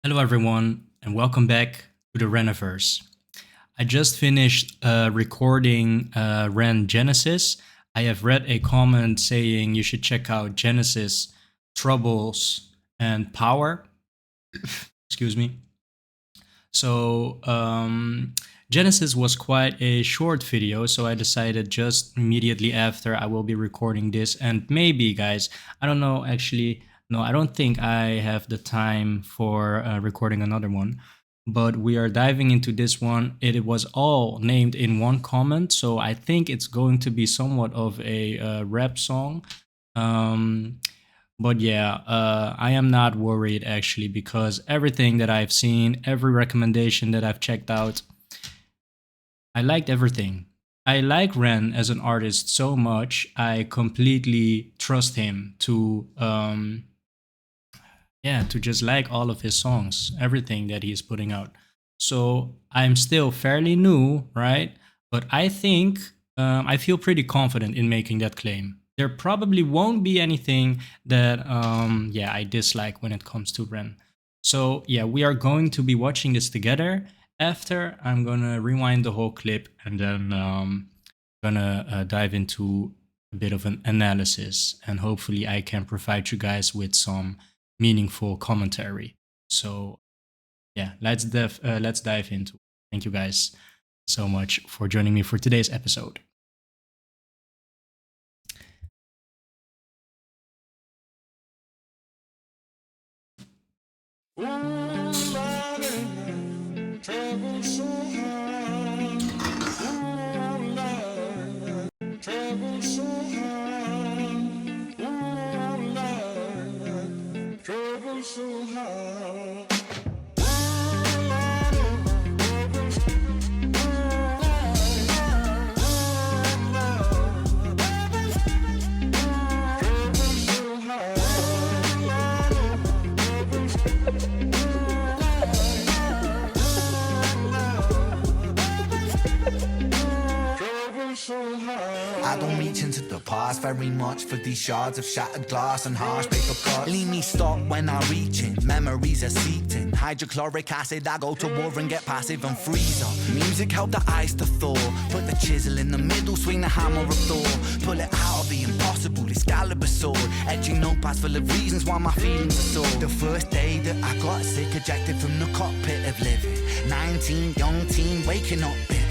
Hello, everyone, and welcome back to the Reniverse. I just finished recording REN Genesis. I have read a comment saying you should check out Genesis, Troubles, and Power. Excuse me. So, Genesis was quite a short video, so I decided just immediately after I will be recording this. And maybe, guys, I don't know, actually. No, I don't think I have the time for recording another one, but we are diving into this one. It was all named in one comment, so I think it's going to be somewhat of a rap song. But yeah, I am not worried actually, because everything that I've seen, every recommendation that I've checked out, I liked everything. I like Ren as an artist so much, I completely trust him to to just like all of his songs, everything that he's putting out. So I'm still fairly new, right? But I think I feel pretty confident in making that claim. There probably won't be anything that I dislike when it comes to Ren. So yeah, we are going to be watching this together. After, I'm gonna rewind the whole clip and then gonna dive into a bit of an analysis, and hopefully I can provide you guys with some meaningful commentary. So yeah, let's dive into it. Thank you guys so much for joining me for today's episode. I don't reach into the past very much for these shards of shattered glass and harsh paper cuts. Leave me stop when I reach in, memories are seeped in. Hydrochloric acid, I go to war and get passive and freeze up. Music help the ice to thaw, put the chisel in the middle, swing the hammer of Thor. Pull it out of the impossible, Excalibur sword. Etching notepads full of reasons why my feelings are sore. The first day that I got sick, ejected from the cockpit of living. 19, young teen, waking up bitten.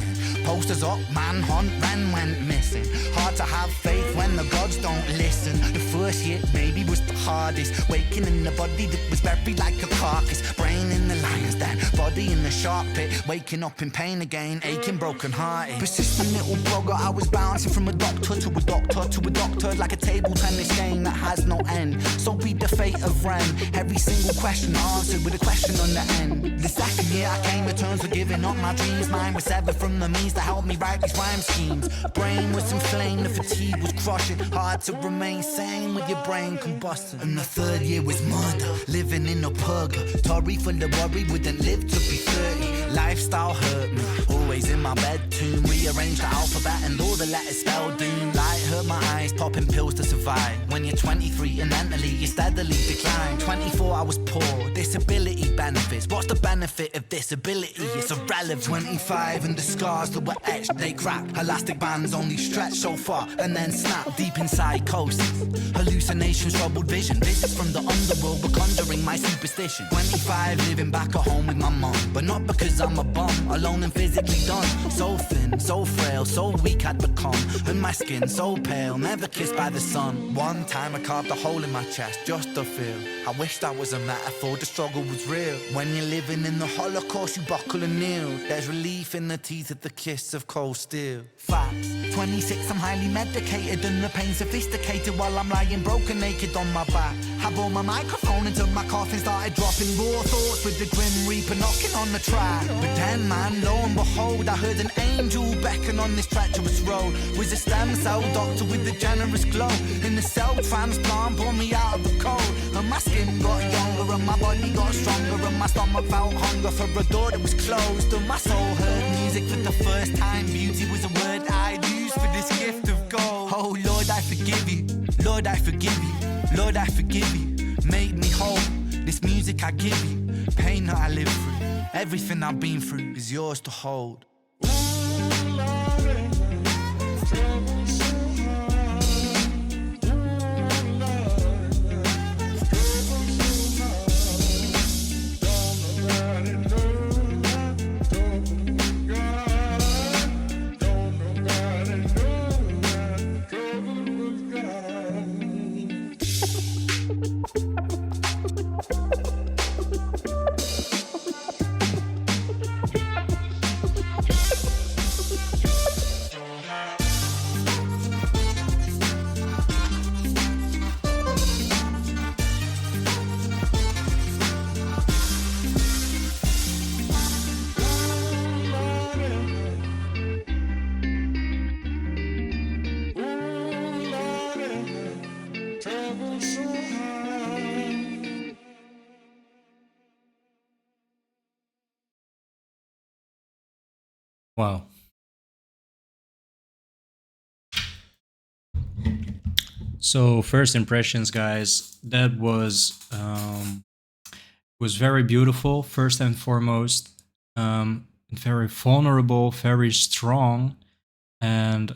Posters up, manhunt, Ren went missing. Hard to have faith when the gods don't listen. The first hit maybe was the hardest. Waking in the body that was buried like a carcass. Brain in the lion's den, body in the shark pit. Waking up in pain again, aching, broken hearted. Persistent little blogger, I was bouncing from a doctor to a doctor to a doctor, like a table tennis game that has no end. So be the fate of Ren. Every single question answered with a question on the end. The second year I came to terms with giving up my dreams. Mine was severed from the means to help me write these rhyme schemes. Brain was inflamed, the fatigue was crushing. Hard to remain sane with your brain combusting. And the third year was murder, living in a purgatory full of worry, wouldn't live to be 30. Lifestyle hurt me, always in my bed tomb. Rearranged the alphabet and all the letters spelled doom. Light hurt my eyes, popping pills to survive. When you're 23 and mentally you steadily decline. 24 I was poor, disability benefits. What's the benefit of disability? It's irrelevant. 25 and the scars that were etched, they crack. Elastic bands only stretch so far and then snap. Deep in psychosis, hallucinations, troubled vision. Visits from the underworld were conjuring my superstition. 25 living back at home with my mum, but not because I'm a bum, alone and physically done. So thin, so frail, so weak I'd become. And my skin so pale, never kissed by the sun. One time I carved a hole in my chest just to feel. I wish that was a metaphor, the struggle was real. When you're living in the Holocaust you buckle and kneel. There's relief in the teeth of the kiss of cold steel. Facts, 26 I'm highly medicated and the pain sophisticated while I'm lying broken naked on my back. I bore my microphone until my coffin started dropping raw thoughts with the grim reaper knocking on the track. But then man, lo and behold, I heard an angel beckon on this treacherous road. Was a stem cell doctor with a generous glow. In the cell transplant pulled me out of the cold. And my skin got younger and my body got stronger. And my stomach felt hunger for a door that was closed. And my soul heard music for the first time. Beauty was a word I'd use for this gift of gold. Oh Lord, I forgive you. Lord, I forgive you. Lord, I forgive you. Make me whole. This music I give you, pain that I live through, everything I've been through is yours to hold. Wow. So first impressions, guys, that was very beautiful. First and foremost, very vulnerable, very strong, and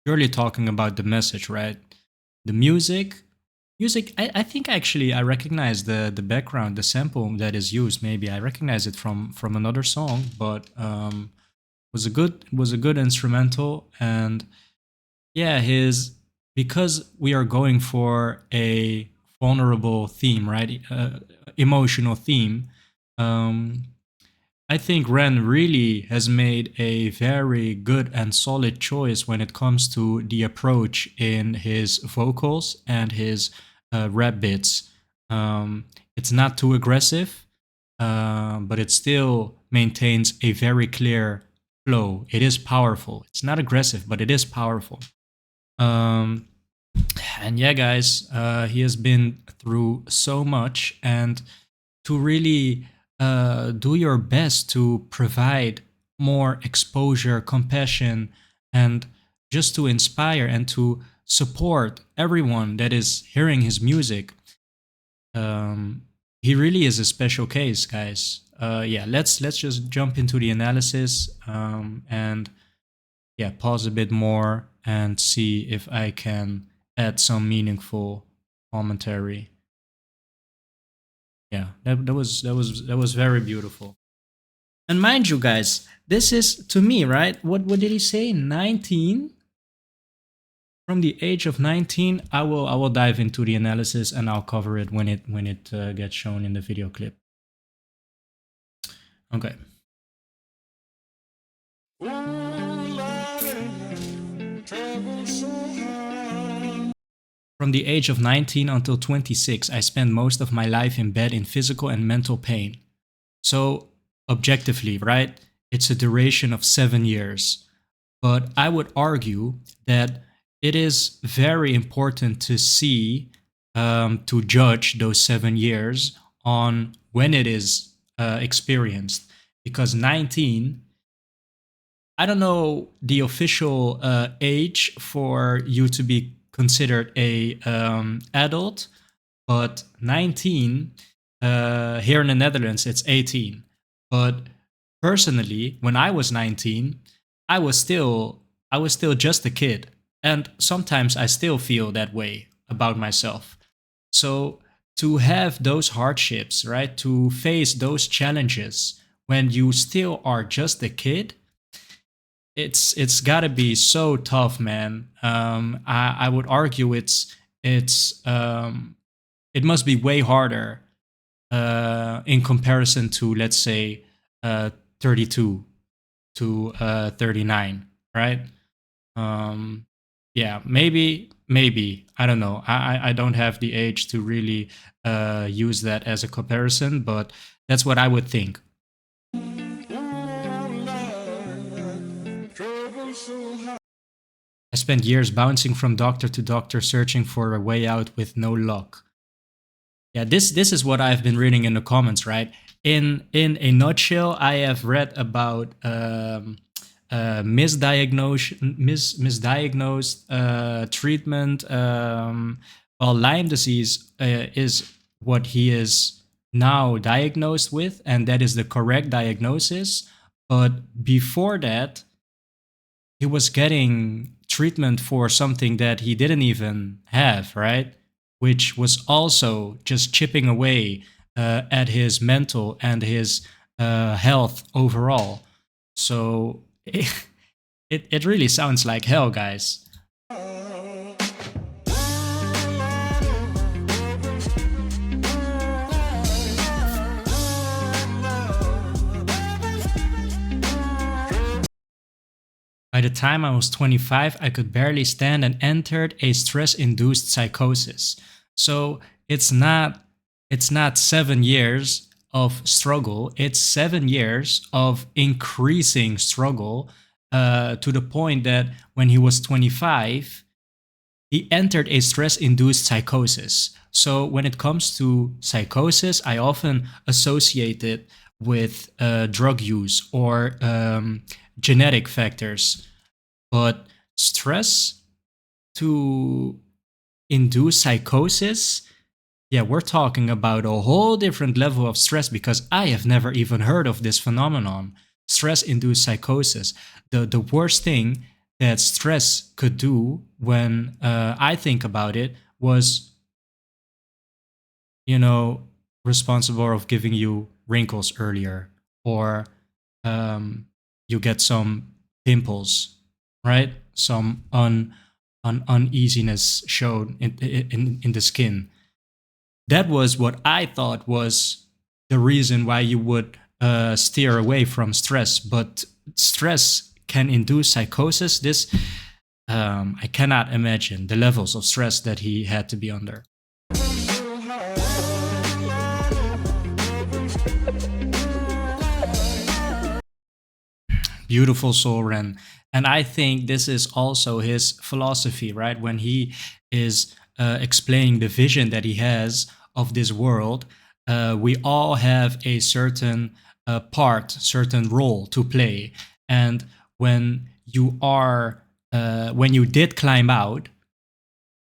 purely talking about the message, right? The music. I think actually I recognize the background, the sample that is used. Maybe I recognize it from another song, but was a good instrumental. And yeah, his because we are going for a vulnerable theme, right? Emotional theme. Um, I think Ren really has made a very good and solid choice when it comes to the approach in his vocals and his rap bits. It's not too aggressive, but it still maintains a very clear flow. It is powerful. It's not aggressive, but it is powerful. Um, and yeah, guys, he has been through so much, and to really do your best to provide more exposure, compassion, and just to inspire and to support everyone that is hearing his music. Um, he really is a special case, guys. Yeah, let's just jump into the analysis and yeah, pause a bit more and see if I can add some meaningful commentary. Yeah, that was very beautiful. And mind you, guys, this is to me, right? What did he say? 19. From the age of 19, I will dive into the analysis and I'll cover it when it gets shown in the video clip. Okay. From the age of 19 until 26, I spent most of my life in bed in physical and mental pain. So, objectively, right, it's a duration of 7 years. But I would argue that it is very important to see, to judge those 7 years on when it is experienced. Because 19, I don't know the official age for you to be considered a adult, but 19 here in the Netherlands it's 18. But personally, when I was 19, I was still I was still just a kid, and sometimes I still feel that way about myself. So to have those hardships, right? To face those challenges when you still are just a kid, it's got to be so tough, man. I would argue it's it must be way harder in comparison to, let's say, 32 to 39, right? Um, yeah, maybe I don't know. I don't have the age to really use that as a comparison, but that's what I would think. I spent years bouncing from doctor to doctor searching for a way out with no luck. Yeah, this is what I've been reading in the comments, right? In a nutshell, I have read about misdiagnosed treatment. Well, Lyme disease is what he is now diagnosed with, and that is the correct diagnosis. But before that, he was getting treatment for something that he didn't even have, right? Which was also just chipping away at his mental and his health overall. So it really sounds like hell, guys. By the time I was 25, I could barely stand and entered a stress-induced psychosis. So it's not 7 years of struggle. It's 7 years of increasing struggle to the point that when he was 25, he entered a stress-induced psychosis. So when it comes to psychosis, I often associate it with drug use or genetic factors. But stress to induce psychosis, yeah, we're talking about a whole different level of stress because I have never even heard of this phenomenon. Stress induced psychosis. The worst thing that stress could do when I think about it was, you know, responsible of giving you wrinkles earlier, or you get some pimples, right? Some uneasiness shown in the skin. That was what I thought was the reason why you would steer away from stress. But stress can induce psychosis. This I cannot imagine the levels of stress that he had to be under. Beautiful soul, Ren. And I think this is also his philosophy, right? When he is explaining the vision that he has of this world, we all have a certain part, certain role to play. And when you did climb out,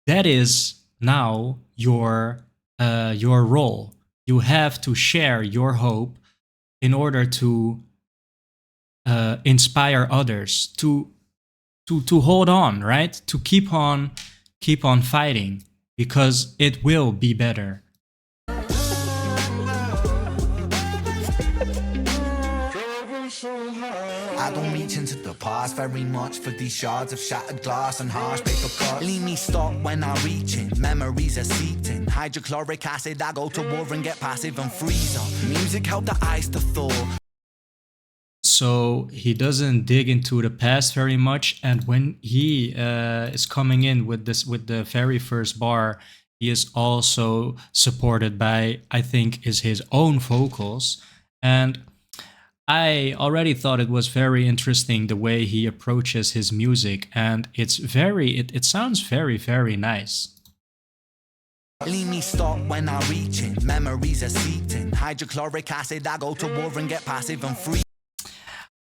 that is now your role. You have to share your hope in order to inspire others to hold on, right? To keep on fighting because it will be better. I don't reach into the past very much for these shards of shattered glass and harsh paper cuts. Leave me stop when I reach in, memories are seeped in. Hydrochloric acid, I go to war and get passive and freeze up. Music helped the ice to thaw. So he doesn't dig into the past very much, and when he is coming in with the very first bar, he is also supported by, I think, is his own vocals. And I already thought it was very interesting the way he approaches his music, and it sounds very, very nice. Leave me stop when I reach in, memories are seeped in. Hydrochloric acid, I go to war and get passive and free.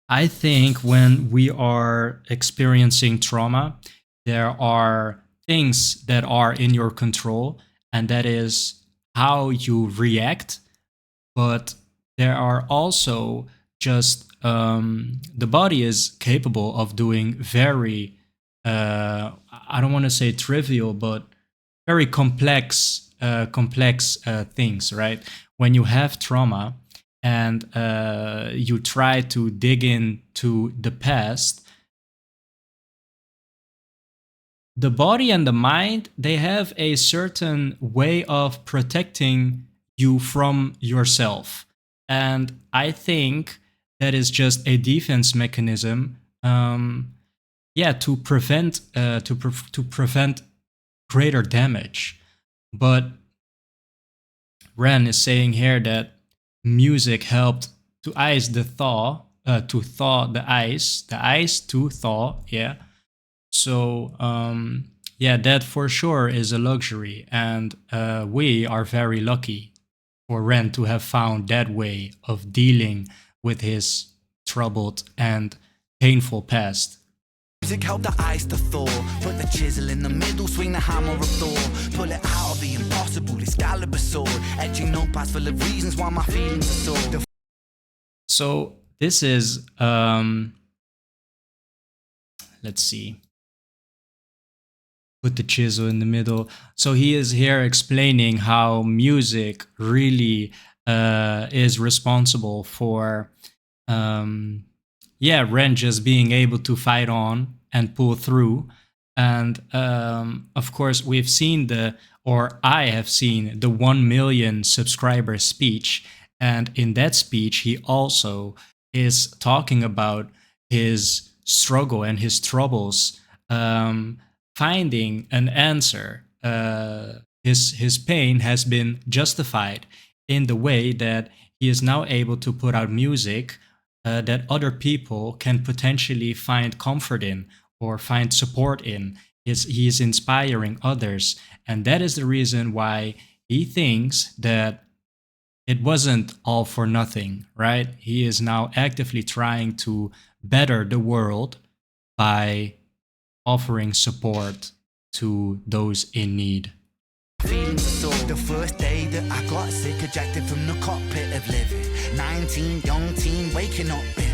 I think when we are experiencing trauma, there are things that are in your control, and that is how you react. But there are also just the body is capable of doing very, I don't want to say trivial, but very complex things, right? When you have trauma, and you try to dig into the past, the body and the mind, they have a certain way of protecting you from yourself. And I think that is just a defense mechanism, yeah, to prevent greater damage. But Ren is saying here that music helped to ice the thaw, to thaw the ice to thaw, yeah. So yeah, that for sure is a luxury, and we are very lucky for Ren to have found that way of dealing with his troubled and painful past. Music help the ice to thaw. Put the chisel in the middle, swing the hammer of Thor. Pull it out of the impossible, Excalibur sword. Etching notepads full of reasons why my feelings are sore. So this is let's see. Put the chisel in the middle. So he is here explaining how music really is responsible for Ren just being able to fight on and pull through. And of course, we've seen I have seen the 1 million subscriber speech. And in that speech, he also is talking about his struggle and his troubles finding an answer. His pain has been justified in the way that he is now able to put out music that other people can potentially find comfort in or find support in. He is inspiring others, and that is the reason why he thinks that it wasn't all for nothing, right? He is now actively trying to better the world by offering support to those in need. The first day that I got sick, ejected from the cockpit of living. 19, young teen, waking up bitten.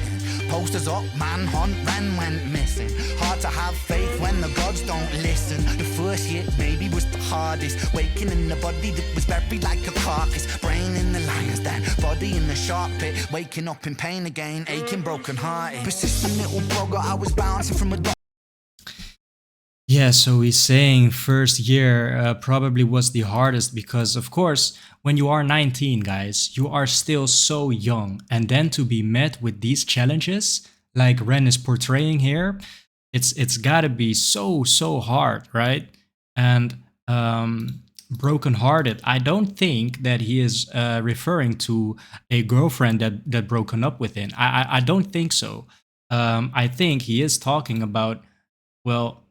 Posters up, manhunt, Ren went missing. Hard to have faith when the gods don't listen. The first hit maybe was the hardest. Waking in the body that was buried like a carcass. Brain in the lion's den, body in the shark pit. Waking up in pain again, aching, broken hearted. Persistent little blogger, I was bouncing from a Yeah, so he's saying first year probably was the hardest because, of course, when you are 19, guys, you are still so young. And then to be met with these challenges, like Ren is portraying here, it's got to be so hard, right? And brokenhearted. I don't think that he is referring to a girlfriend that broken up with him. I don't think so. I think he is talking about, well,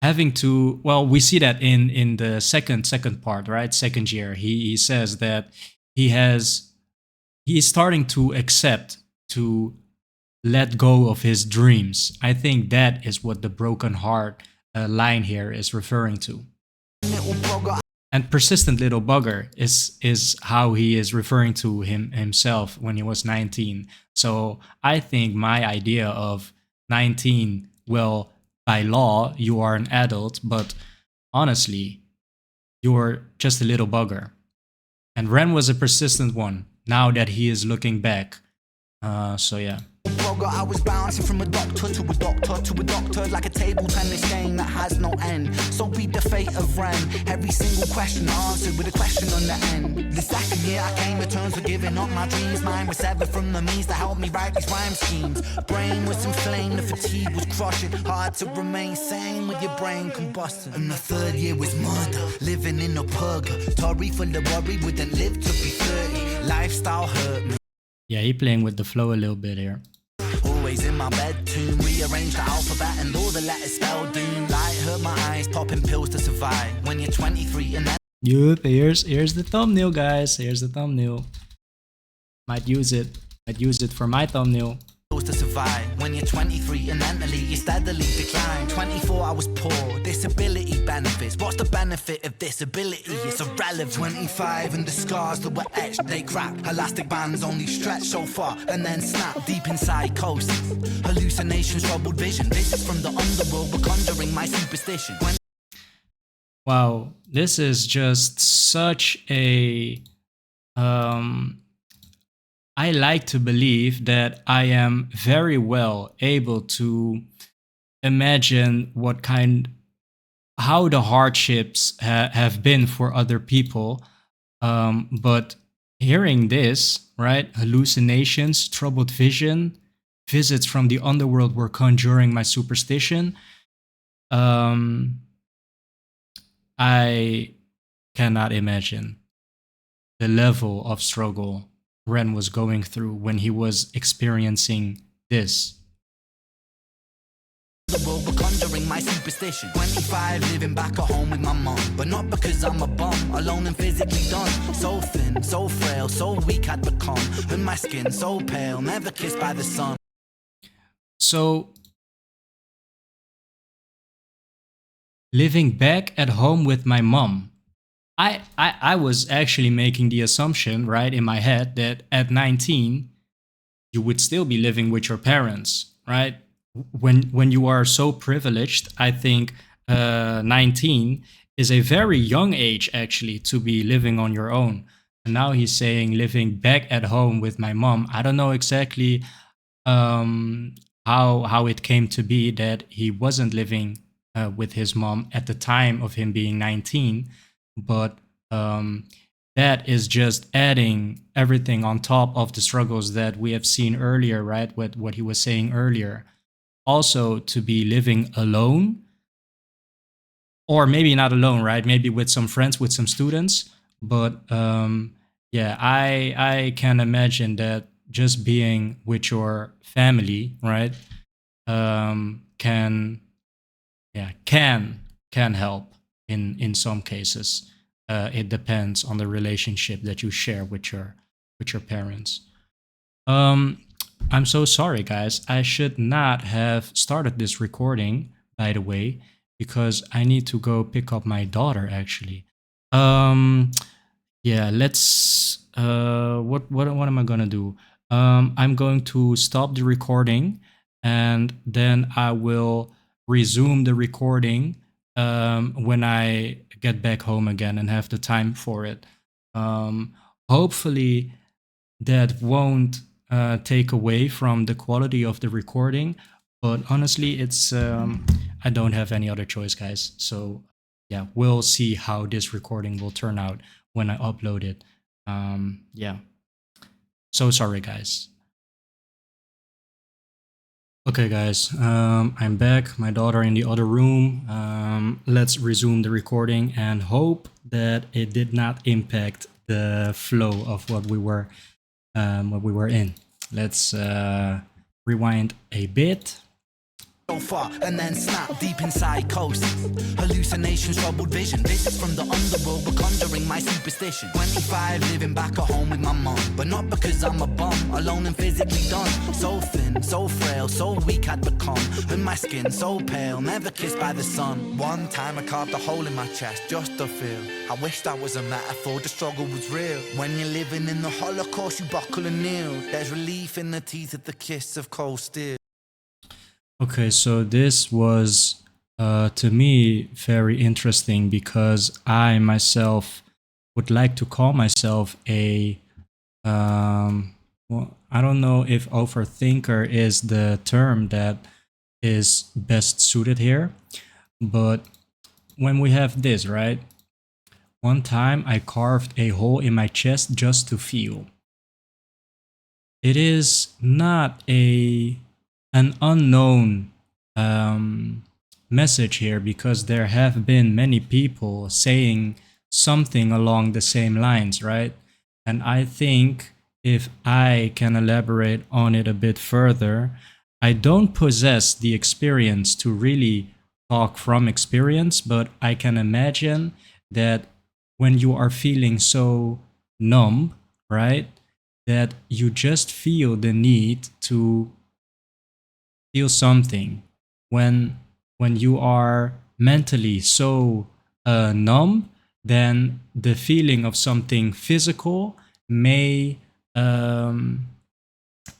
having to, well, we see that in the second part, right? Second year, he says that he's starting to accept, to let go of his dreams. I think that is what the broken heart line here is referring to. And persistent little bugger is how he is referring to himself when he was 19. So I think my idea of 19, well, by law, you are an adult, but honestly, you're just a little bugger. And Ren was a persistent one, now that he is looking back. So yeah. I was bouncing from a doctor to a doctor to a doctor, like a table tennis game that has no end. So be the fate of Ren. Every single question answered with a question on the end. The second year I came to terms with giving up my dreams. Mine was severed from the means that helped me write these rhyme schemes. Brain was inflamed, the fatigue was crushing. Hard to remain sane with your brain combusting. And the third year was murder, living in a purgatory full of worry. Wouldn't live to be 30. Lifestyle hurt me. Yeah, he playing with the flow a little bit here. Always in my bedroom, rearrange the alphabet and all the letters spell doom. Light hurt my eyes, popping pills to survive. When you're 23 and then Yup, here's the thumbnail, guys. Here's the thumbnail. Might use it for my thumbnail. to survive. When you're 23 and mentally you steadily decline. 24 I was poor, disability benefits. What's the benefit of disability? It's irrelevant. 25 and the scars that were etched, they crack. Elastic bands only stretch so far and then snap. Deep in psychosis, hallucinations, troubled vision. Visits from the underworld were conjuring my superstition. Wow, this is just such a I like to believe that I am very well able to imagine how the hardships have been for other people. But hearing this, right? Hallucinations, troubled vision, visits from the underworld were conjuring my superstition. I cannot imagine the level of struggle Ren was going through when he was experiencing this. The world were conjuring my superstition. 25 living back at home with my mum, but not because I'm a bum, alone and physically done. So thin, so frail, so weak I'd become, and my skin so pale, never kissed by the sun. So living back at home with my mom. I was actually making the assumption, right, in my head that at 19 you would still be living with your parents, right? When you are so privileged, I think 19 is a very young age actually to be living on your own. And now he's saying living back at home with my mom. I don't know exactly um, how it came to be that he wasn't living with his mom at the time of him being 19, but um, that is just adding everything on top of the struggles that we have seen earlier, right? What he was saying earlier. Also, to be living alone, or maybe not alone, right? Maybe with some friends, with some students. But yeah, I can imagine that just being with your family, right, can yeah can help in some cases. It depends on the relationship that you share with your parents. Um, I'm so sorry, guys. I should not have started this recording, by the way, because I need to go pick up my daughter. Actually, um, yeah. Let's. What am I gonna do? I'm going to stop the recording, and then I will resume the recording when I get back home again and have the time for it. Um, hopefully that won't take away from the quality of the recording. But honestly, it's I don't have any other choice, guys. So yeah, we'll see how this recording will turn out when I upload it. Yeah, so sorry, guys. Okay, guys, I'm back. My daughter in the other room. Let's resume the recording and hope that it did not impact the flow of what we were in. Let's rewind a bit. So far and then snap deep in psychosis. Hallucinations, troubled vision. Visits from the underworld were conjuring my superstition. 25 living back at home with my mom, but not because I'm a bum, alone and physically done. So thin, so frail, so weak I'd become. And my skin so pale, never kissed by the sun. One time I carved a hole in my chest just to feel. I wish that was a metaphor, the struggle was real. When you're living in the Holocaust, you buckle and kneel. There's relief in the teeth of the kiss of cold steel. Okay, so this was to me very interesting because I myself would like to call myself a well, I don't know if overthinker is the term that is best suited here, but when we have this, right? One time I carved a hole in my chest just to feel. It is not a an unknown message here because there have been many people saying something along the same lines, right? And I think if I can elaborate on it a bit further, I don't possess the experience to really talk from experience, but I can imagine that when you are feeling so numb, right, that you just feel the need to feel something when you are mentally so numb, then the feeling of something physical may um,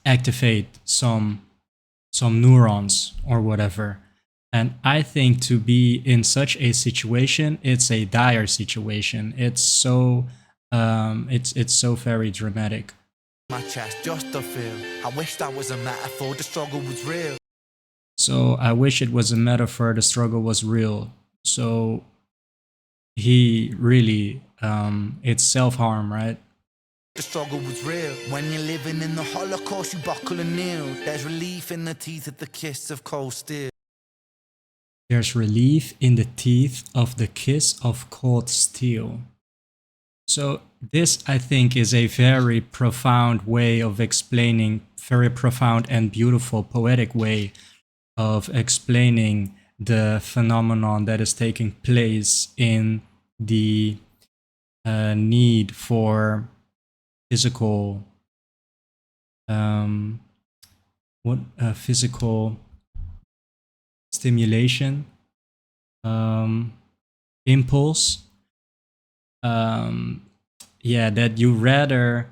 activate some neurons or whatever. And I think to be in such a situation, it's a dire situation. It's so very dramatic. My chest just to feel. I wish that was a metaphor, the struggle was real. So I wish it was a metaphor. The struggle was real. So he really, it's self harm, right? The struggle was real. When you're living in the Holocaust, you buckle and kneel. There's relief in the teeth of the kiss of cold steel. There's relief in the teeth of the kiss of cold steel. So this, I think, is a very profound way of explaining, very profound and beautiful poetic way of explaining the phenomenon that is taking place in the need for physical what physical stimulation, um, impulse. Um, yeah, that you rather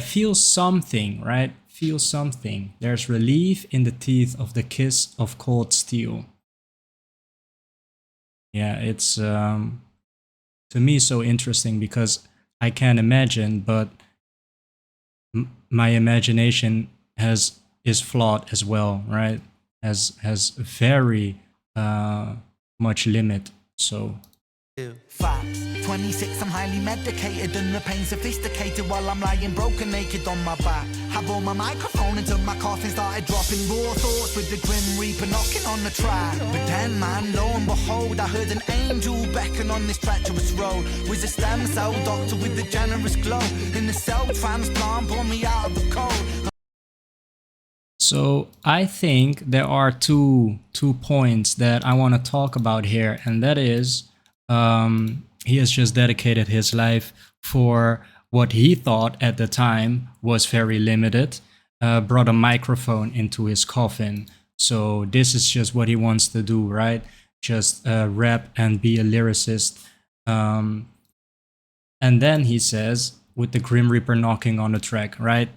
feel something, right? Feel something. There's relief in the teeth of the kiss of cold steel. Yeah, it's to me so interesting because I can't imagine, but my imagination has is flawed as well, right? Has very much limit. So Facts. 26, I'm highly medicated and the pain sophisticated while I'm lying broken naked on my back. Have on my microphone until my coffin started dropping raw thoughts with the grim reaper knocking on the track. But then, man, lo and behold, I heard an angel beckon on this treacherous road. Was a stem cell doctor with a generous glow. In the cell transplant, pulled me out of the cold. So I think there are two points that I want to talk about here, and that is he has just dedicated his life for what he thought at the time was very limited, brought a microphone into his coffin. So this is just what he wants to do, right? Just rap and be a lyricist. And then he says, with the Grim Reaper knocking on the track, right?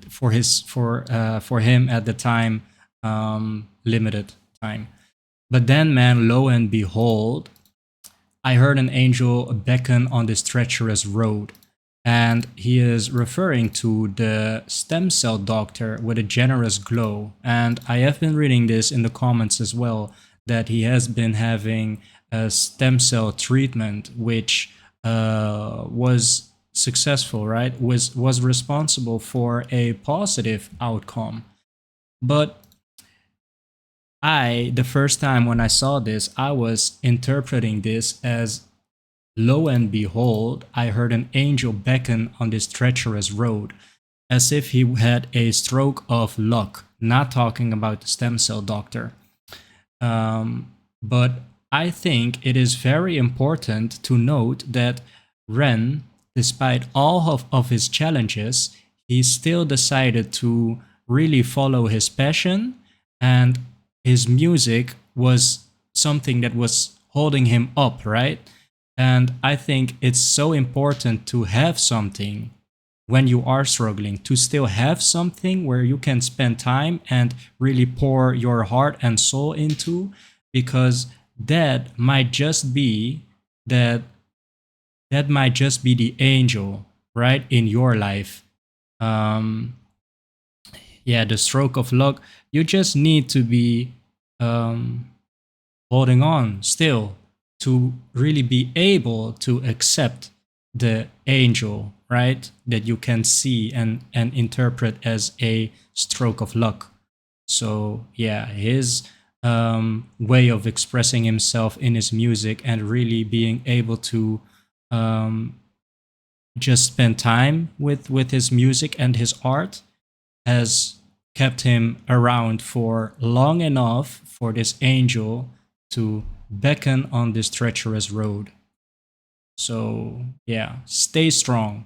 For him at the time, limited time. But then, man, lo and behold, I heard an angel beckon on this treacherous road. And he is referring to the stem cell doctor with a generous glow. And I have been reading this in the comments as well, that he has been having a stem cell treatment, which was successful, right? Was responsible for a positive outcome. But the first time when I saw this, I was interpreting this as, lo and behold, I heard an angel beckon on this treacherous road, as if he had a stroke of luck, not talking about the stem cell doctor. But I think it is very important to note that REN, despite all of his challenges, he still decided to really follow his passion, and his music was something that was holding him up, right? And I think it's so important to have something when you are struggling, to still have something where you can spend time and really pour your heart and soul into, because that might just be that that might just be the angel, right, in your life. Um, yeah, the stroke of luck. You just need to be holding on still to really be able to accept the angel, right, that you can see and interpret as a stroke of luck. So yeah, his way of expressing himself in his music and really being able to um, just spend time with his music and his art has kept him around for long enough for this angel to beckon on this treacherous road. So yeah, stay strong.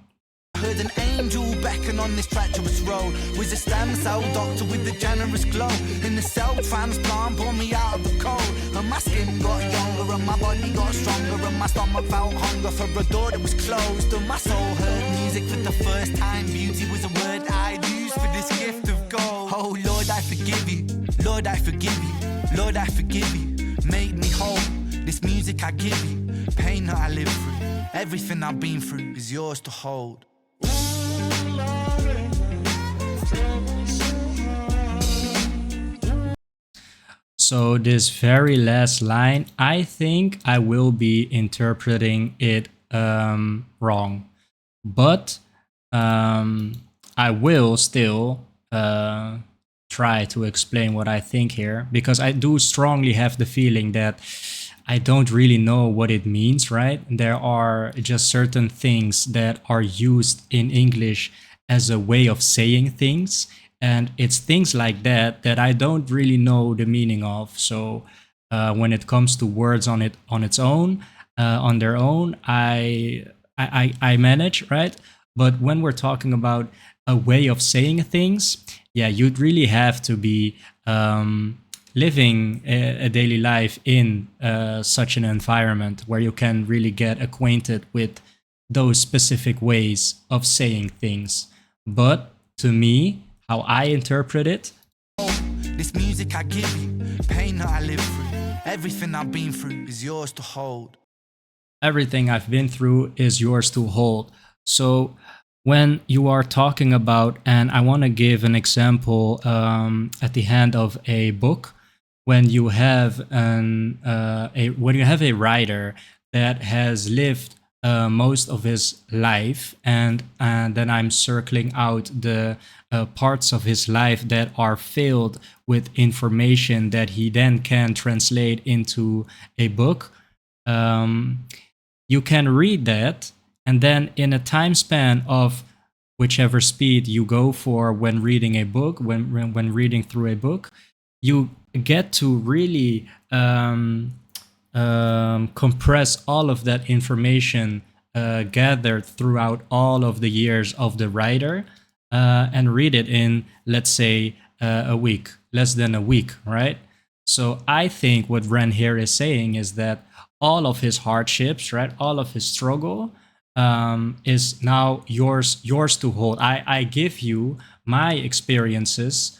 I heard an angel beckon on this treacherous road. Was a stem cell doctor with a generous glow. In the cell transplant, pulled me out of the cold. And my skin got younger and my body got stronger. And my stomach felt hunger for a door that was closed. And my soul heard music for the first time. Beauty was a word I'd use for this gift of gold. Oh Lord, I forgive you. Lord, I forgive you. Lord, I forgive you. Make me whole. This music I give you. Pain that I live through. Everything I've been through is yours to hold. So this very last line, I think I will be interpreting it wrong, but I will still try to explain what I think here, because I do strongly have the feeling that I don't really know what it means, right? There are just certain things that are used in English as a way of saying things, and it's things like that that I don't really know the meaning of. So when it comes to words on its own, on their own, I manage, right? But when we're talking about a way of saying things, yeah, you'd really have to be living a daily life in such an environment where you can really get acquainted with those specific ways of saying things. But to me, how I interpret it, this music I give you, pain that I live through, everything I've been through is yours to hold. everything I've been through is yours to hold. So when you are talking about, and I want to give an example at the hand of a book, when you have when you have a writer that has lived most of his life, and then I'm circling out the parts of his life that are filled with information that he then can translate into a book. Um, you can read that, and then in a time span of whichever speed you go for when reading a book, when reading through a book, you get to really compress all of that information gathered throughout all of the years of the writer, and read it in, let's say, a week, less than a week, right? So I think what Ren here is saying is that all of his hardships, right, all of his struggle, is now yours to hold. I give you my experiences,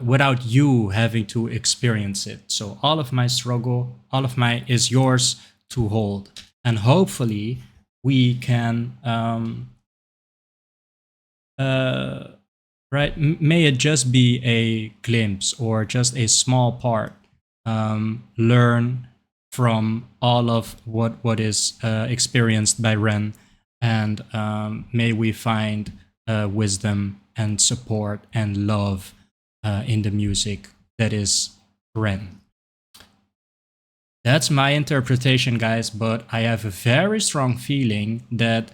without you having to experience it. So all of my struggle, all of my is yours to hold, and hopefully we can, right? May it just be a glimpse or just a small part. Learn from all of what is experienced by Ren, and may we find wisdom and support and love in the music that is Ren. That's my interpretation, guys, but I have a very strong feeling that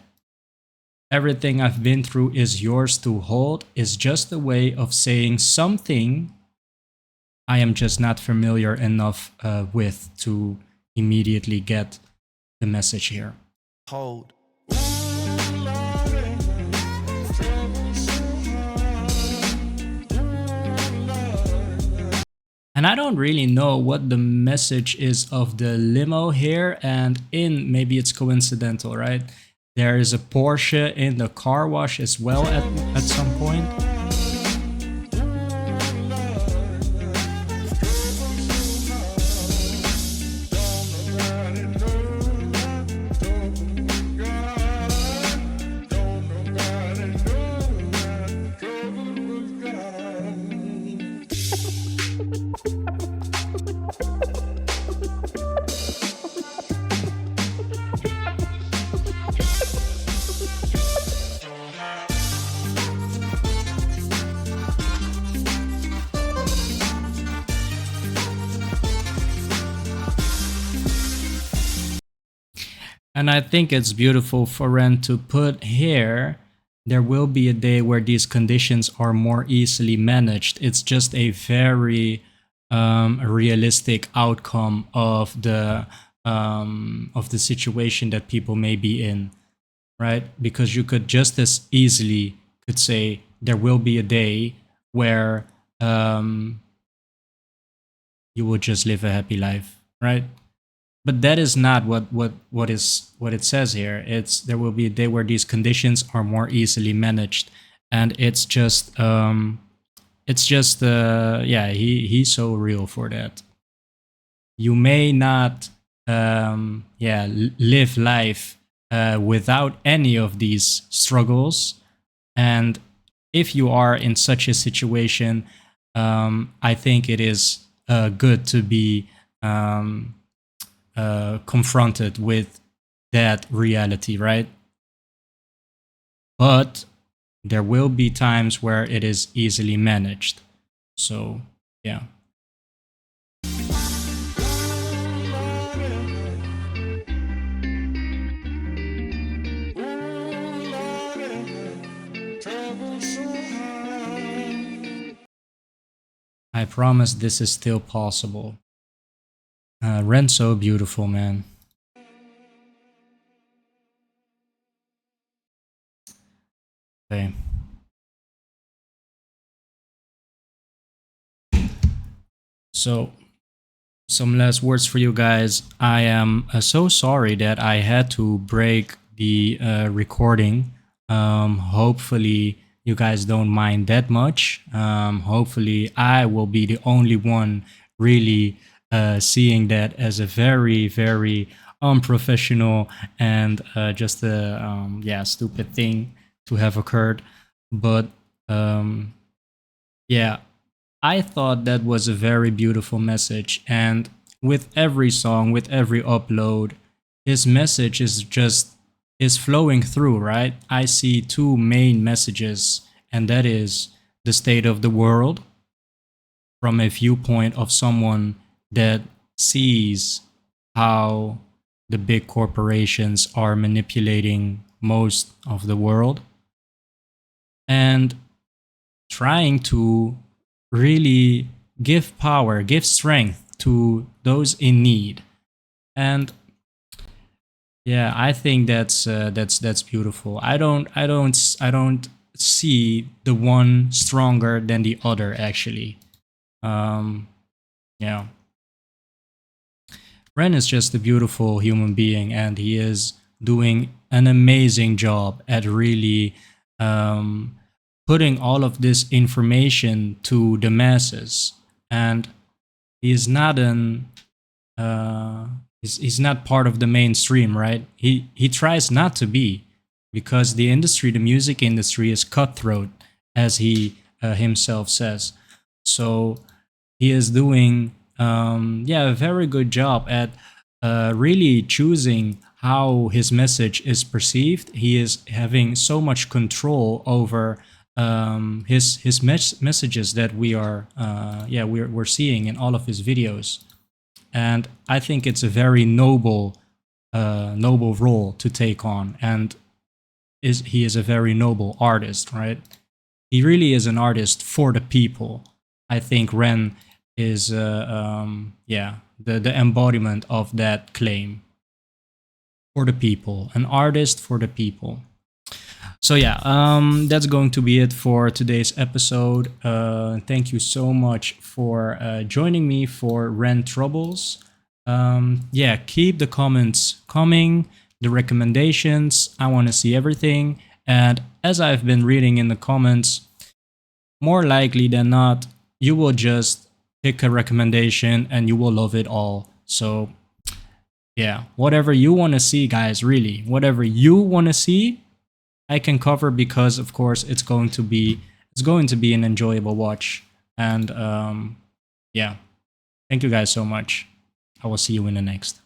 everything I've been through is yours to hold is just a way of saying something I am just not familiar enough with to immediately get the message here. Hold. And I don't really know what the message is of the limo here, and maybe it's coincidental, right? There is a Porsche in the car wash as well at some point. And I think it's beautiful for Ren to put here, there will be a day where these conditions are more easily managed. It's just a very realistic outcome of the situation that people may be in, right? Because you could just as easily could say there will be a day where you will just live a happy life, right? But that is not what it says here. It's there will be a day where these conditions are more easily managed, and it's just yeah, he's so real for that. You may not yeah, live life without any of these struggles, and if you are in such a situation, I think it is good to be confronted with that reality, right? But there will be times where it is easily managed. So, yeah. I promise this is still possible. Ren's so beautiful, man. Okay. So, some last words for you guys. I am so sorry that I had to break the recording. Hopefully, you guys don't mind that much. Hopefully, I will be the only one really seeing that as a very, very unprofessional and just a yeah, stupid thing to have occurred. But um, yeah, I thought that was a very beautiful message. And with every song, with every upload, his message is flowing through, right? I see two main messages, and that is the state of the world from a viewpoint of someone that sees how the big corporations are manipulating most of the world, and trying to really give power, give strength to those in need. And yeah, I think that's beautiful. I don't see the one stronger than the other actually. Um, yeah, Ren is just a beautiful human being, and he is doing an amazing job at really um, putting all of this information to the masses. And he is not an uh, he's not part of the mainstream, right? He tries not to be, because the industry, the music industry, is cutthroat, as he himself says. So he is doing yeah, a very good job at really choosing how his message is perceived. He is having so much control over his messages that we are yeah, we're seeing in all of his videos. And I think it's a very noble role to take on. And he is a very noble artist, right? He really is an artist for the people. I think Ren is yeah, the embodiment of that claim. For the people, an artist for the people. So yeah, that's going to be it for today's episode. Thank you so much for joining me for Ren Troubles. Yeah, keep the comments coming, the recommendations. I want to see everything. And as I've been reading in the comments, more likely than not, you will just pick a recommendation and you will love it all. So yeah, whatever you want to see, guys, really, whatever you want to see, I can cover, because of course it's going to be an enjoyable watch. And yeah, thank you guys so much. I will see you in the next.